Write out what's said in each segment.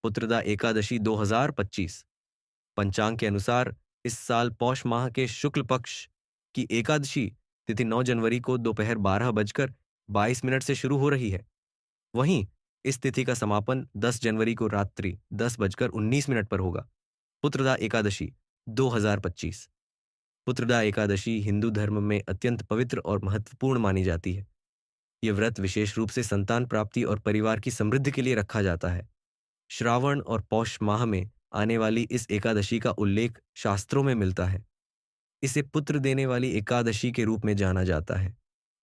पुत्रदा एकादशी 2025। पंचांग के अनुसार इस साल पौष माह के शुक्ल पक्ष की एकादशी तिथि 9 जनवरी को दोपहर 12 बजकर 22 मिनट से शुरू हो रही है। वहीं इस तिथि का समापन 10 जनवरी को रात्रि 10 बजकर 19 मिनट पर होगा। पुत्रदा एकादशी 2025। पुत्रदा एकादशी हिंदू धर्म में अत्यंत पवित्र और महत्वपूर्ण मानी जाती है। यह व्रत विशेष रूप से संतान प्राप्ति और परिवार की समृद्धि के लिए रखा जाता है। श्रावण और पौष माह में आने वाली इस एकादशी का उल्लेख शास्त्रों में मिलता है। इसे पुत्र देने वाली एकादशी के रूप में जाना जाता है।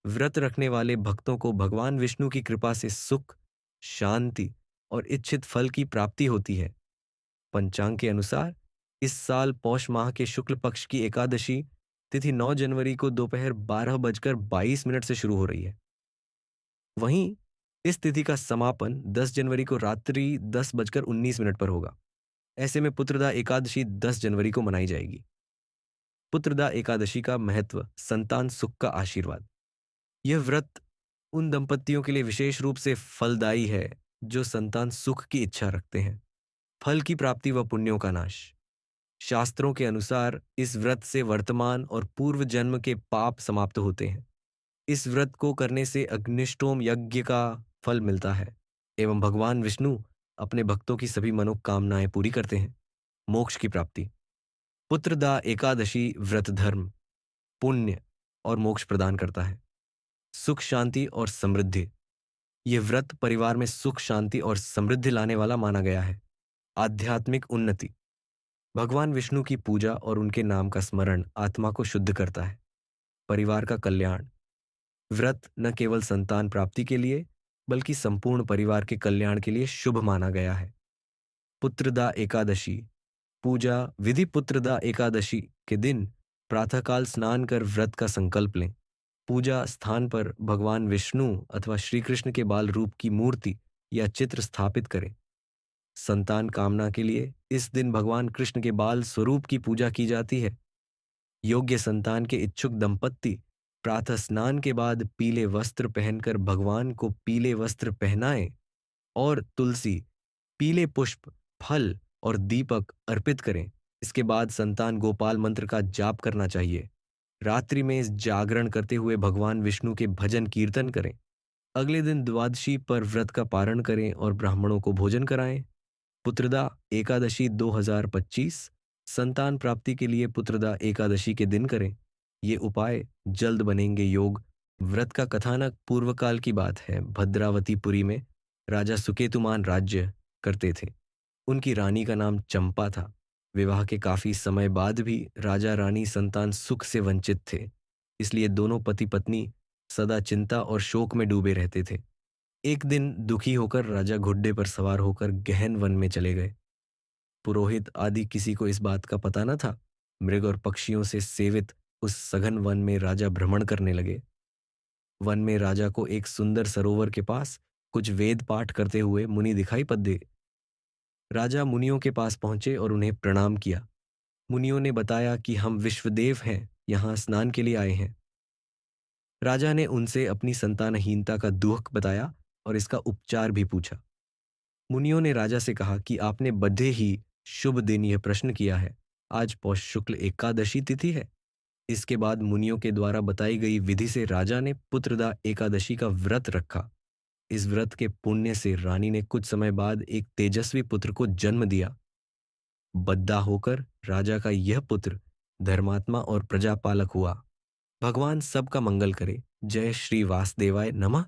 व्रत रखने वाले भक्तों को भगवान विष्णु की कृपा से सुख, शांति और इच्छित फल की प्राप्ति होती है। पंचांग के अनुसार इस साल पौष माह के शुक्ल पक्ष की एकादशी तिथि 9 जनवरी को दोपहर 12 बजकर 22 मिनट से शुरू हो रही है। वहीं इस तिथि का समापन 10 जनवरी को रात्रि 10 बजकर 19 मिनट पर होगा। ऐसे में पुत्रदा एकादशी 10 जनवरी को मनाई जाएगी। पुत्रदा एकादशी का महत्व, संतान सुख का आशीर्वाद। यह व्रत उन दंपतियों के लिए विशेष रूप से फलदायी है जो संतान सुख की इच्छा रखते हैं। फल की प्राप्ति व पुण्यों का नाश। शास्त्रों के अनुसार इस व्रत से वर्तमान और पूर्व जन्म के पाप समाप्त होते हैं। इस व्रत को करने से अग्निष्टोम यज्ञ का फल मिलता है एवं भगवान विष्णु अपने भक्तों की सभी मनोकामनाएं पूरी करते हैं। मोक्ष की प्राप्ति। पुत्रदा एकादशी व्रत धर्म, पुण्य और मोक्ष प्रदान करता है। सुख, शांति और समृद्धि। यह व्रत परिवार में सुख, शांति और समृद्धि लाने वाला माना गया है। आध्यात्मिक उन्नति। भगवान विष्णु की पूजा और उनके नाम का स्मरण आत्मा को शुद्ध करता है। परिवार का कल्याण। व्रत न केवल संतान प्राप्ति के लिए बल्कि संपूर्ण परिवार के कल्याण के लिए शुभ माना गया है। पुत्रदा एकादशी पूजा विधि। पुत्रदा एकादशी के दिन प्रातःकाल स्नान कर व्रत का संकल्प लें। पूजा स्थान पर भगवान विष्णु अथवा श्री कृष्ण के बाल रूप की मूर्ति या चित्र स्थापित करें। संतान कामना के लिए इस दिन भगवान कृष्ण के बाल स्वरूप की पूजा की जाती है। योग्य संतान के इच्छुक दंपत्ति प्रातः स्नान के बाद पीले वस्त्र पहनकर भगवान को पीले वस्त्र पहनाएं और तुलसी, पीले पुष्प, फल और दीपक अर्पित करें। इसके बाद संतान गोपाल मंत्र का जाप करना चाहिए। रात्रि में जागरण करते हुए भगवान विष्णु के भजन कीर्तन करें। अगले दिन द्वादशी पर व्रत का पारण करें और ब्राह्मणों को भोजन कराएं। पुत्रदा एकादशी 2025। संतान प्राप्ति के लिए पुत्रदा एकादशी के दिन करें। ये उपाय जल्द बनेंगे योग। व्रत का कथानक पूर्वकाल की बात है। भद्रावतीपुरी में राजा सुकेतुमान राज्य करते थे। उनकी रानी का नाम चंपा था। विवाह के काफी समय बाद भी राजा रानी संतान सुख से वंचित थे, इसलिए दोनों पति पत्नी सदा चिंता और शोक में डूबे रहते थे। एक दिन दुखी होकर राजा घोड़े पर सवार होकर गहन वन में चले गए। पुरोहित आदि किसी को इस बात का पता न था। मृग और पक्षियों से सेवित उस सघन वन में राजा भ्रमण करने लगे। वन में राजा को एक सुंदर सरोवर के पास कुछ वेद पाठ करते हुए मुनि दिखाई पड़े। राजा मुनियों के पास पहुंचे और उन्हें प्रणाम किया। मुनियों ने बताया कि हम विश्वदेव हैं, यहाँ स्नान के लिए आए हैं। राजा ने उनसे अपनी संतानहीनता का दुख बताया और इसका उपचार भी पूछा। मुनियों ने राजा से कहा कि आपने बड़े ही शुभ दिन यह प्रश्न किया है। आज पौष शुक्ल एकादशी तिथि है। इसके बाद मुनियों के द्वारा बताई गई विधि से राजा ने पुत्रदा एकादशी का व्रत रखा। इस व्रत के पुण्य से रानी ने कुछ समय बाद एक तेजस्वी पुत्र को जन्म दिया। बद्दा होकर राजा का यह पुत्र धर्मात्मा और प्रजापालक हुआ। भगवान सबका मंगल करे। जय श्री वासुदेवाय नमः।